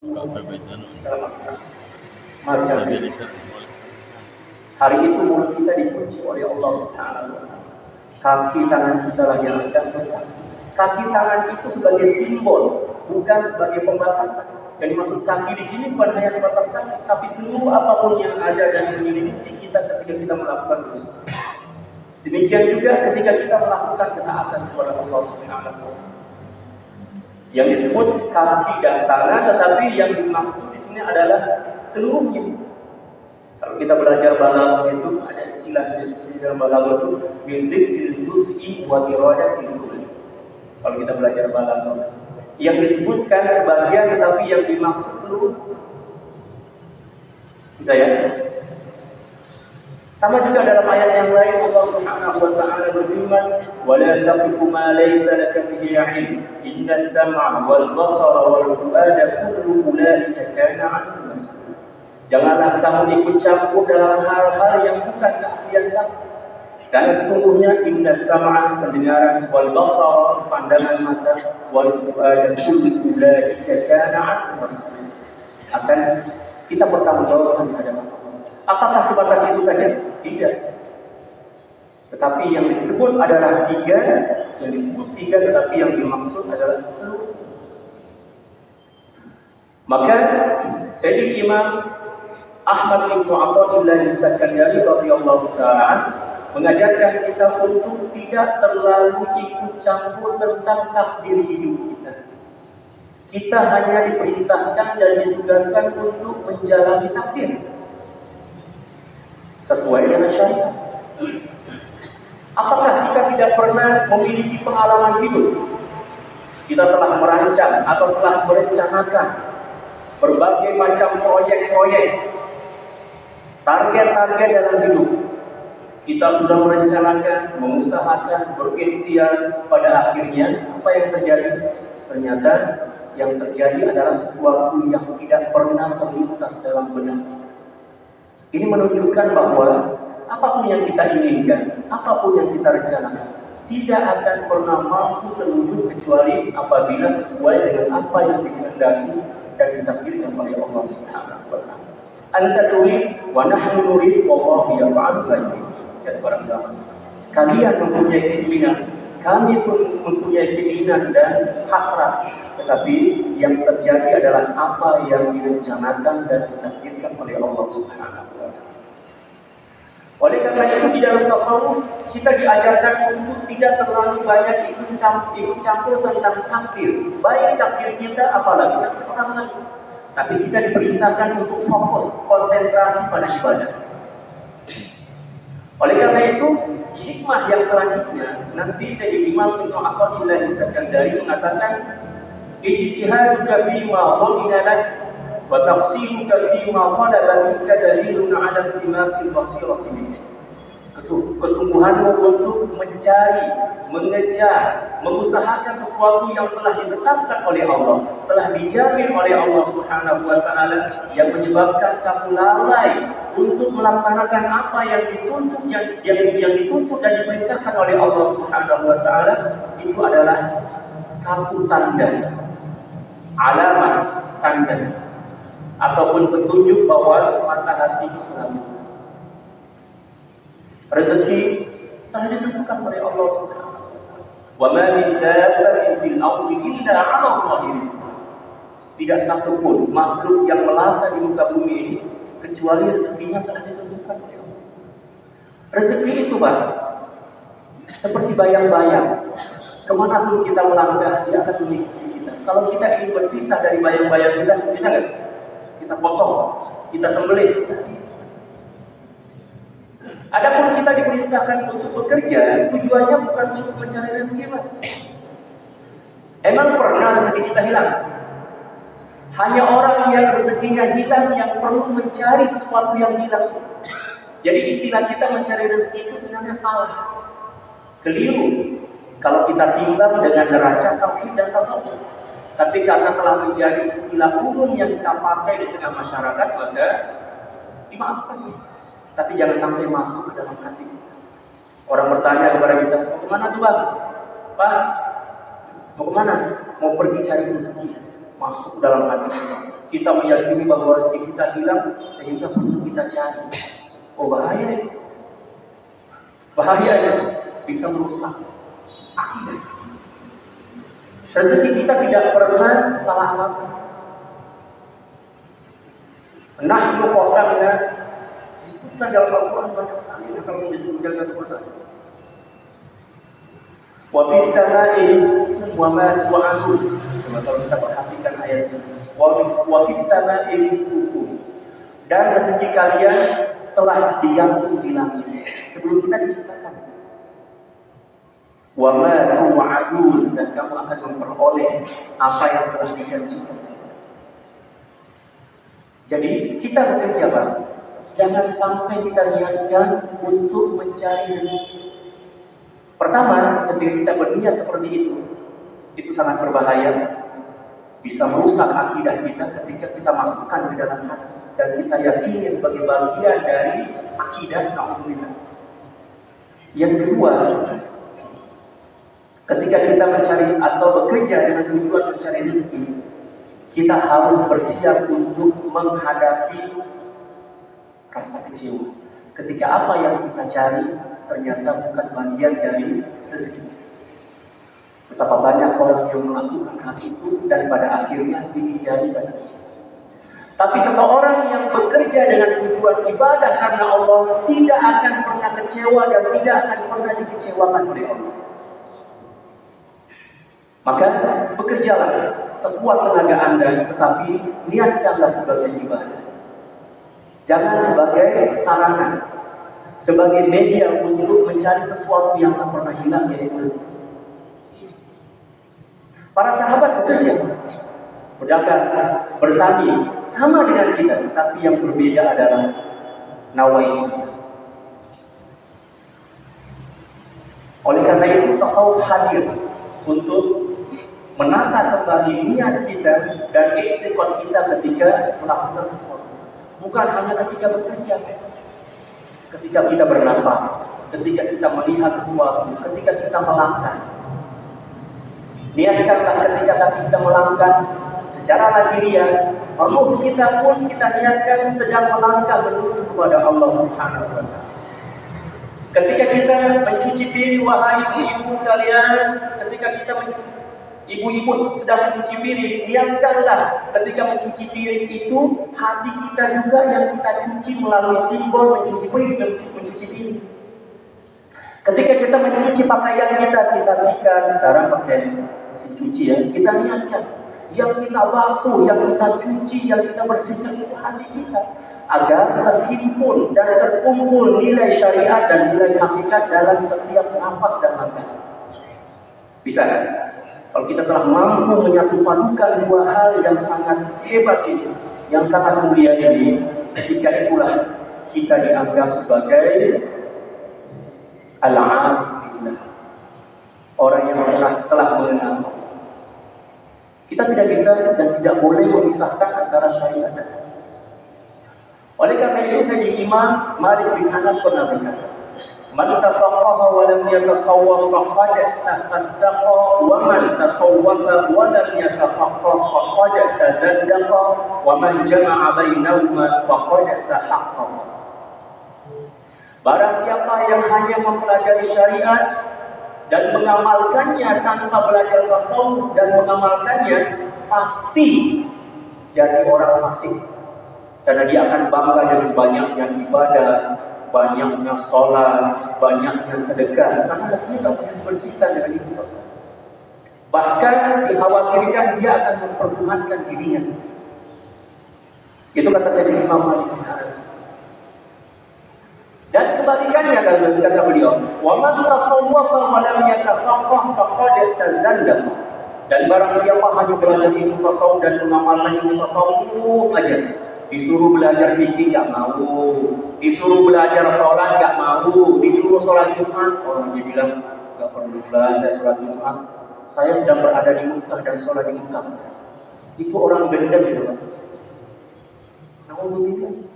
Maka hari itu mulut kita dikunci oleh Allah Subhanahu wa Ta'ala. Kaki tangan kita lagi akan bersaksi. Kaki tangan itu sebagai simbol, bukan sebagai pembatasan. Yang dimaksud kaki di sini bukan hanya sebatas kaki, tapi seluruh apapun yang ada dan menyelimuti kita ketika kita melakukan dosa. Demikian juga ketika kita melakukan ketaatan kepada Allah Subhanahu wa Ta'ala. Yang disebut kaki dan tangan, tetapi yang dimaksud di sini adalah seluruhnya. Kalau kita belajar balaghah itu ada istilah di dalam balaghah itu bidzikri juz'i wa iradatil kulli. Kalau kita belajar balaghah, yang disebutkan sebagian tetapi yang dimaksud seluruh. Bisa ya? Sama juga dalam ayat yang lain Allah Subhanahu wa Ta'ala berfirman, "Wa la taqfu ma laysa laka bihi 'ilm, inna as-sam'a wal basara wal fu'ada kullu ulaika kana 'anhu mas'ula." Janganlah kamu ikut campur dalam hal-hal yang bukan keahlian kamu. Karena sesungguhnya inna as-sam'a pendengaran, wal basara pandangan mata, wal fu'ada kullu ulaika kana 'anhu mas'ula. Akan kita bertanggung jawab di hadapan Allah. Apakah sebatas itu saja? Tidak. Tetapi yang disebut adalah tiga, tetapi yang dimaksud adalah seluruh. Maka Sayyidina Imam Ahmad bin Athaillah As-Sakandari radhiyallahu ta'ala mengajarkan kita untuk tidak terlalu ikut campur tentang takdir hidup kita. Kita hanya diperintahkan dan ditugaskan untuk menjalani takdir sesuai dengan syariat. Apakah kita tidak pernah memiliki pengalaman hidup? Kita telah merancang atau telah merencanakan berbagai macam proyek-proyek, target-target dalam hidup. Kita sudah merencanakan, mengusahakan, berikhtiar, pada akhirnya apa yang terjadi? Ternyata yang terjadi adalah sesuatu yang tidak pernah terlintas dalam benak. Ini menunjukkan bahwa apapun yang kita inginkan, apapun yang kita rencanakan, tidak akan pernah mampu terwujud kecuali apabila sesuai dengan apa yang dikehendaki dan ditakdirkan oleh Allah Subhanahu wa Ta'ala. Anta turid wa nahnu nurid wallahu yaf'alu ma yurid. Ya barangkali kalian mempunyai keinginan, kami pun mempunyai keinginan dan hasrat, tetapi yang terjadi adalah apa yang direncanakan dan ditakdirkan oleh Allah Subhanahu wa Ta'ala. Oleh karena itu di dalam tasawuf kita diajarkan untuk tidak terlalu banyak ikut campur tentang takdir, baik takdir kita apalagi takdir orang lain. Tapi kita diperintahkan untuk fokus, konsentrasi pada ibadah. Oleh karena itu, hikmah yang selanjutnya nanti Sayyidina Imam Ibnu Athaillah As-Sakandari mengatakan, ijtihaduka fima qulina lak wa tafsiruka fima talaba minka dalilun 'ala iltimasil basirati minka. Kesungguhanmu untuk mencari, mengejar, mengusahakan sesuatu yang telah ditetapkan oleh Allah, telah dijamin oleh Allah Subhanahu wa Ta'ala, yang menyebabkan kamu lalai untuk melaksanakan apa yang dituntut yang dituntut dan diperintahkan oleh Allah Subhanahu wa Ta'ala. Itu adalah satu tanda, alamat, tanda ataupun petunjuk bahwa mata hati selalu rezeki telah ditentukan oleh Allah Subhanahu wa Ta'ala. Wa ma min dabbatin fil ardi illa 'ala Allahi rizquha. Tidak satu pun makhluk yang melata di muka bumi ini kecuali rezekinya telah ditentukan oleh Allah. Rezeki itu, Pak, seperti bayang-bayang. Kemana pun kita melangkah, dia akan mengikuti kita. Kalau kita ingin berpisah dari bayang-bayang kita, bisa nggak? Kita potong, kita sembelih. Adapun kita diperintahkan untuk bekerja, tujuannya bukan untuk mencari rezeki, Mas. Emang pernah rezeki kita hilang? Hanya orang yang rezekinya hilang yang perlu mencari sesuatu yang hilang. Jadi istilah kita mencari rezeki itu sebenarnya salah, keliru. Kalau kita timbang dengan neraca tauhid dan tasawuf. Tapi karena telah menjadi istilah umum yang kita pakai di tengah masyarakat, maka dimaafkan. Tapi jangan sampai masuk ke dalam hati kita. Orang bertanya kepada kita, mau kemana tuh Bang? Pak, mau kemana? Mau pergi cari rezeki. Masuk ke dalam hati kita. kita meyakini bahwa rezeki kita hilang sehingga perlu kita cari. Oh bahaya, bahaya ya, bisa merusak akidah. Rezeki kita tidak pernah salah alamat. Nahnu qasamna, disebutkan dalam Al-Quran banyak sekali kalau disebutkan satu persatu. Wa fis samaa'i rizqukum wa ma tu'adun. Kalau kita perhatikan ayat ini, wa fis samaa'i rizqukum, dan rezeki kalian telah diatur di langit sebelum kita diciptakan. Wa ma tu'adun, dan kamu akan memperoleh apa yang telah dijanjikan. Jadi kita bekerja, Pak. Jangan sampai kita niatkan untuk mencari rezeki. Pertama, ketika kita berniat seperti itu sangat berbahaya. Bisa merusak akidah kita ketika kita masukkan ke dalam hati dan kita yakini sebagai bagian dari akidah na'udzubillah. Yang kedua, ketika kita mencari atau bekerja dengan tujuan mencari rezeki, kita harus bersiap untuk menghadapi rasa kecewa ketika apa yang kita cari ternyata bukan bagian dari rezeki. Betapa banyak orang yang melakukan hal itu dan pada akhirnya dijadi dan kecewa. Tapi seseorang yang bekerja dengan tujuan ibadah karena Allah tidak akan pernah kecewa dan tidak akan pernah dikecewakan oleh Allah. Maka bekerjalah sekuat tenaga Anda, tetapi niatkanlah sebagai ibadah. Jangan sebagai sarana, sebagai media untuk mencari sesuatu yang tak pernah hilang, yaitu rezeki. Para sahabat bekerja, berdagang, bertani, sama dengan kita, tapi yang berbeda adalah nawaitu. Oleh karena itu tasawuf hadir untuk menata kembali niat kita dan iktikad kita ketika melakukan sesuatu. Bukan hanya ketika bekerja, ketika kita bernapas, ketika kita melihat sesuatu, ketika kita melangkah. Niatkanlah ketika kita melangkah secara lahiriah, ruh kita pun kita niatkan sedang melangkah menuju kepada Allah Subhanahu wa Ta'ala. Ketika kita mencuci piring, wahai ibu sekalian, ketika kita ibu-ibu sedang mencuci piring, niatkanlah ketika mencuci piring itu hati kita juga yang kita cuci melalui simbol mencuci piring dan mencuci piring. Ketika kita mencuci pakaian kita sikat, sekarang pakai mesin cuci ya, kita niatkan yang kita basuh, yang kita cuci, yang kita bersihkan itu hati kita, agar terhimpun dan terkumpul nilai syariat dan nilai hakikat dalam setiap nafas dan langkah. Bisa kan? Kalau kita telah mampu menyatupadukan dua hal yang sangat hebat ini, yang sangat mulia ini, ketika itulah kita dianggap sebagai al-'arif, orang yang telah mengenal. Kita tidak bisa dan tidak boleh memisahkan antara syariat dan hakikat. Oleh karena itu Sayyidina Imam Malik bin Anas pernah berkata, "Man tafaqqaha wa lam yatasawwaf faqad tafassaqa, wa man tasawwafa wa lam yatafaqqah faqad tazandaqa, wa man jama'a bainahuma faqad tahaqqaqa." Barang siapa yang hanya mempelajari syariat dan mengamalkannya tanpa belajar tasawuf dan mengamalkannya, pasti jadi orang fasik. Karena dia akan bangga dengan banyaknya ibadah, banyaknya sholat, banyaknya sedekah, karena dia tidak punya dibersihkan dengan itu. Bahkan dikhawatirkan dia akan mempertuhankan dirinya sendiri. Itu kata Sayyidina Imam Malik bin Anas. Dan kebalikannya kata beliau, wa man tasawwafa wa lam yatafaqqah faqad tazandaqa. Dan barang siapa hanya belajar ilmu tasawuf dan mengamalkan ilmu tasawuf aja, disuruh belajar fikih enggak mau, disuruh belajar sholat enggak mau, disuruh sholat Jumat, orang dia bilang enggak perlu saya sholat Jumat, saya sedang berada di Mekah dan sholat di Mekah. Itu orang beda gitu. Alhamdulillah.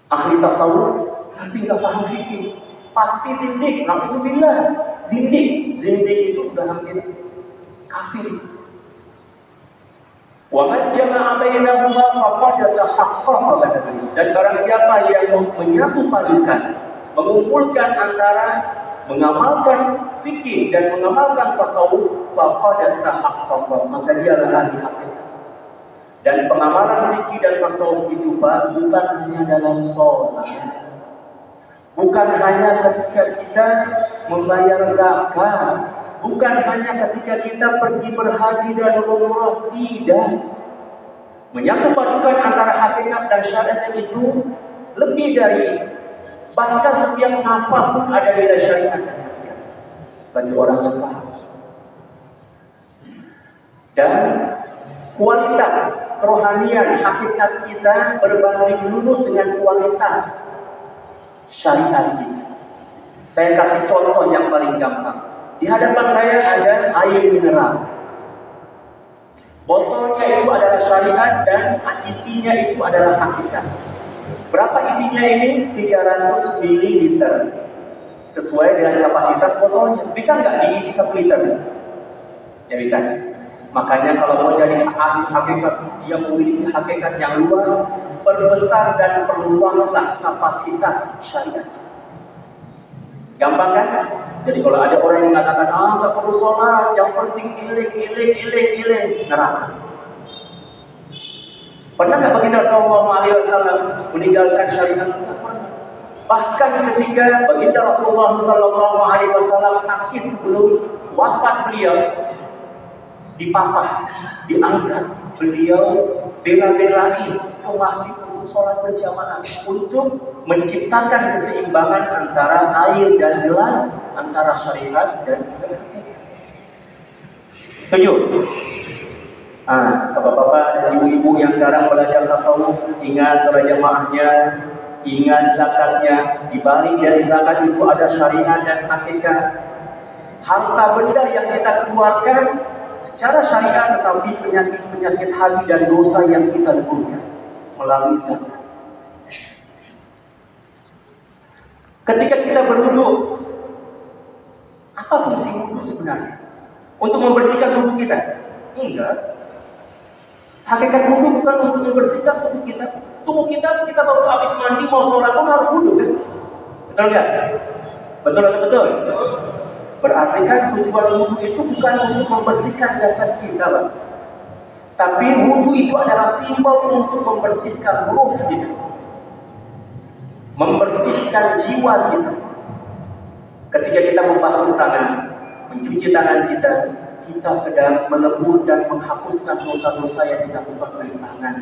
Ahli tasawuf tapi nggak paham fikih, pasti zindik. Alhamdulillah, zindik itu sudah hampir kafir. Wa man jama'a bainahuma faqad tahaqqaqa. Dan barang siapa yang menyatu padukan, mengumpulkan antara mengamalkan fikih dan mengamalkan tasawuf, faqad tahaqqaqa, maka dia adalah ahli hakikat. Dan pengamalan fikih dan tasawuf itu bukan hanya dalam sholat, bukan hanya ketika kita membayar zakat, bukan hanya ketika kita pergi berhaji dan umrah, tidak. Menyatu padukan antara hakikat dan syariat itu lebih dari, bahkan setiap nafas pun ada nilai syariat bagi orang yang paham. Dan kualitas kerohanian hakikat kita berbanding lurus dengan kualitas syariat kita. Saya kasih contoh yang paling gampang. Di hadapan saya ada air mineral. Botolnya itu adalah syariat dan isinya itu adalah hakikat. Berapa isinya ini? 300 ml. Sesuai dengan kapasitas botolnya. Bisa nggak diisi 1 liter? Ya bisa. Makanya kalau mau jadi ahli hakikat, dia memiliki hakikat yang luas, perbesar dan perluaslah kapasitas syariat. Gampang kan? Jadi kalau ada orang yang mengatakan, nggak perlu sholat, yang penting iling, neraka. Pernah nggak baginda Rasulullah SAW meninggalkan syariat? Bahkan ketika baginda Rasulullah SAW sakit sebelum wafat beliau, dipapah, diangkat, beliau bela-belain ke masjid untuk sholat berjamaah, untuk menciptakan keseimbangan antara air dan gelas, antara syariat dan hakikat. Setuju? Bapak-bapak dan ibu-ibu yang sekarang belajar tasawuf, ingat sholat jamaahnya, ingat zakatnya. Di balik dari zakat itu ada syariat dan hakikat. Harta benda yang kita keluarkan secara syariat, tetapi penyakit-penyakit hati dan dosa yang kita leburkan melalui zakat. Ketika kita berwudu, apa fungsi wudu sebenarnya? Untuk membersihkan tubuh kita? Enggak. Hakikat wudu bukan untuk membersihkan tubuh kita. Tubuh kita baru habis mandi mau sholat pun harus wudu kan? Betul nggak? Betul. Berarti kan tujuan wudu itu bukan untuk membersihkan jasad kita, Pak. Tapi wudu itu adalah simbol untuk membersihkan ruh kita, membersihkan jiwa kita. Ketika kita membasuh tangan, mencuci tangan kita, kita sedang melebur dan menghapuskan dosa-dosa yang kita lakukan dari tangan.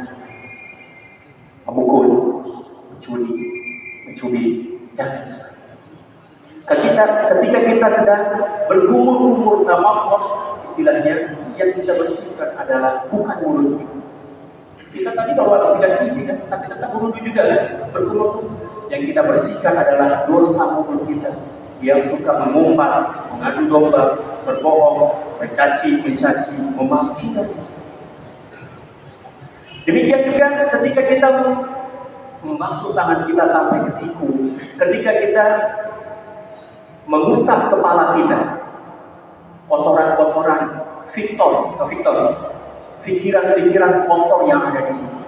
Memukul, mencuri, dan ketika kita sedang bergumur-gumur, istilahnya, yang kita bersihkan adalah bukan mulut kita. Kita tadi bawa bersihkan gigi kan, tapi tetap mulut juga kan, bergumur. Yang kita bersihkan adalah dosa mulut kita, yang suka mengumpat, mengadu domba, berbohong, mencaci, memaki. Demikian juga ketika kita membasuh tangan kita sampai ke siku, ketika kita mengusap kepala kita, kotoran-kotoran, pikiran-pikiran kotor yang ada di sini,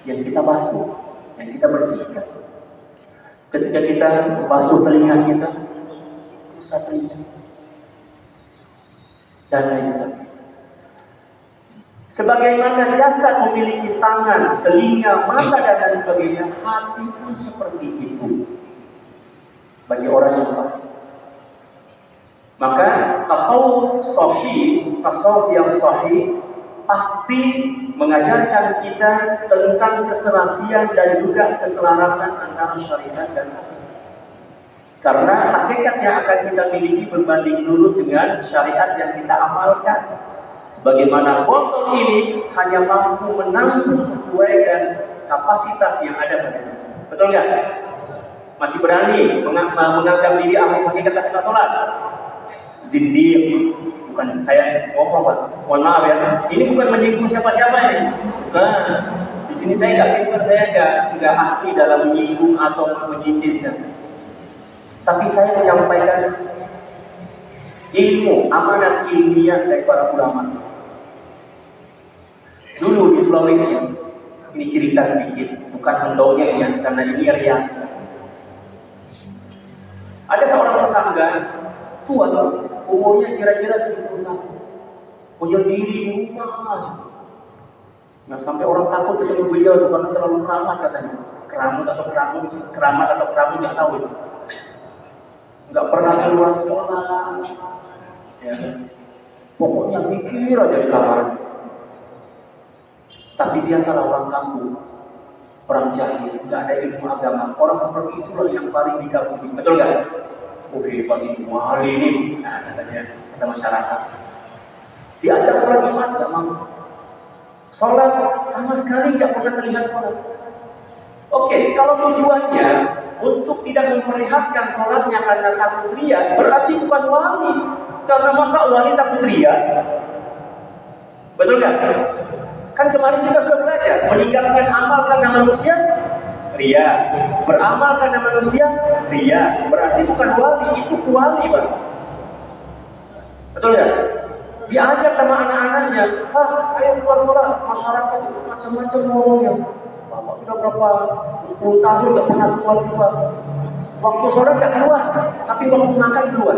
yang kita basuh, yang kita bersihkan. Ketika kita membasuh telinga kita, usap telinga, dan lain sebagainya. Sebagaimana jasad memiliki tangan, telinga, mata, dan lain sebagainya, hati pun seperti itu bagi orang yang paham. Maka tasawuf yang sahih pasti mengajarkan kita tentang keserasian dan juga keselarasan antara syariat dan hakikat. Karena hakikat yang akan kita miliki berbanding lurus dengan syariat yang kita amalkan. Sebagaimana botol ini hanya mampu menampung sesuai dengan kapasitas yang ada padanya. Betul nggak? Masih berani menganggap diri ahli hakikat dan kita sholat? Zindiq. Bukan saya ngomong, Pak. Mohon maaf ya. Ini bukan menyinggung siapa-siapa ini. Di sini saya nggak pintar, saya nggak ahli dalam menyinggung atau menyindir. Tapi saya menyampaikan ilmu, amanat ilmiah dari para ulama. Dulu di Sulawesi, ini cerita sedikit, bukan mendongeng ya, karena ini reaksi. Ada seorang tetangga tua, umurnya kira-kira 70 tahun, punya diri di rumah. Nah, sampai orang takut ketemu beliau itu karena terlalu keramat katanya. Keramat atau keramat nggak tahu itu. Nggak pernah keluar sholat. Ya. Pokoknya pikir aja di kamar. Tapi biasalah orang kampung, orang jahil, nggak ada ilmu agama. Orang seperti itulah yang paling dikagumi. Betul nggak? Oh hebat ini, wali ini, nah, katanya kata masyarakat. Diajak sholat Jumat nggak mau. Sholat sama sekali nggak pernah terlihat sholat. Oke, kalau tujuannya untuk tidak memperlihatkan sholatnya karena takut ria, berarti bukan wali. Karena masa wali takut ria? Betul nggak? Kan kemarin kita sudah belajar, meninggalkan amal karena manusia, ria. Beramal karena manusia, ria. Berarti bukan wali, itu wali, Pak. Betul nggak? Diajak sama anak-anaknya, ayo keluar sholat. Masyarakat itu macam-macam ngomongnya. Bapak sudah berapa puluh tahun nggak pernah keluar. Waktu sholat nggak keluar, tapi waktu makan keluar.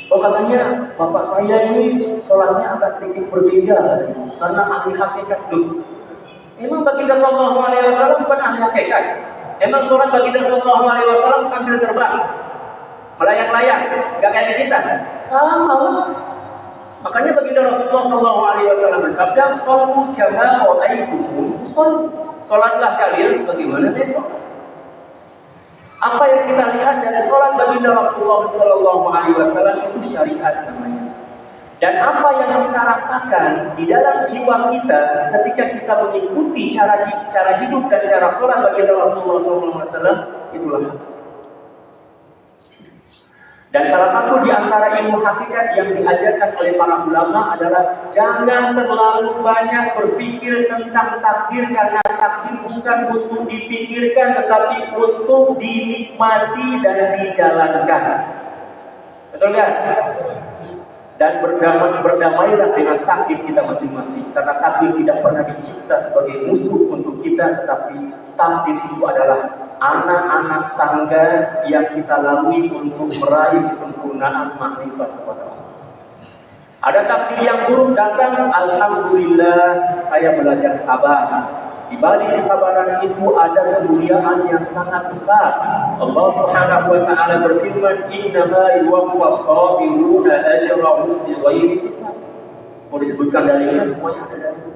Oh katanya bapak saya ini sholatnya agak sedikit berbeda karena ahli hakikat dulu. Emang baginda sallallahu alaihi wasallam bukan ahli hakikat? Emang sholat baginda sallallahu alaihi wasallam sambil terbang, melayang-layang, nggak kayak kita? Sama. Makanya baginda Rasulullah sallallahu alaihi wasallam bersabda, "Shallu kama ra'aitumuni usolli." Sholatlah kalian sebagaimana saya sholat. Apa yang kita lihat dari sholat baginda Rasulullah Sallallahu Alaihi Wasallam itu syariat namanya. Dan apa yang kita rasakan di dalam jiwa kita ketika kita mengikuti cara hidup dan cara sholat baginda Rasulullah Sallallahu Alaihi Wasallam itulah. Dan salah satu di antara ilmu hakikat yang diajarkan oleh para ulama adalah jangan terlalu banyak berpikir tentang takdir, karena takdir bukan untuk dipikirkan tetapi untuk dinikmati dan dijalankan. Betul nggak? Dan berdamailah dengan takdir kita masing-masing, karena takdir tidak pernah dicipta sebagai musuh untuk kita, tetapi takdir itu adalah anak-anak tangga yang kita lalui untuk meraih kesempurnaan makrifat kepada Allah. Ada takdir yang buruk datang, alhamdulillah saya belajar sabar. Di balik kesabaran itu ada kemuliaan yang sangat besar. Allah Subhanahu wa taala berfirman, "Innama yuwaffas sabiruna ajrahum bighairi hisab." Mau disebutkan dalilnya semuanya ada dalil.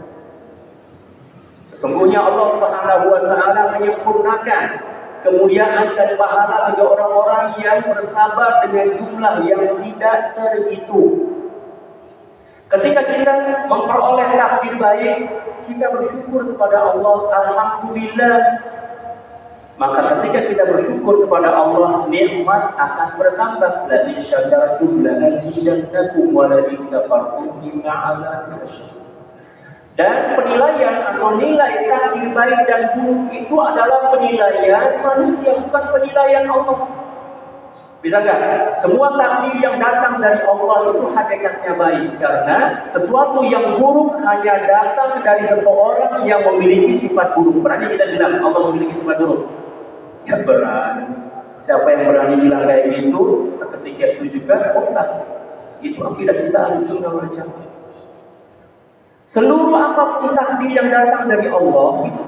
Sesungguhnya Allah Subhanahu wa taala menyempurnakan kemuliaan dan pahala bagi orang-orang yang bersabar dengan jumlah yang tidak terhitung. Ketika kita memperoleh takdir baik, kita bersyukur kepada Allah, alhamdulillah. Maka ketika kita bersyukur kepada Allah, nikmat akan bertambah. La in syakartum la azidannakum wa la in kafartum inna 'adzabi lasyadid. Dan penilaian atau nilai takdir baik dan buruk itu adalah penilaian manusia, bukan penilaian Allah. Bisa nggak? Semua takdir yang datang dari Allah itu hakikatnya baik, karena sesuatu yang buruk hanya datang dari seseorang yang memiliki sifat buruk. Berani kita bilang Allah memiliki sifat buruk? Ya berani. Siapa yang berani bilang kayak gitu, seketika itu juga otak. Itu akidah kita Ahlussunnah wal Jamaah. Seluruh apapun takdir yang datang dari Allah itu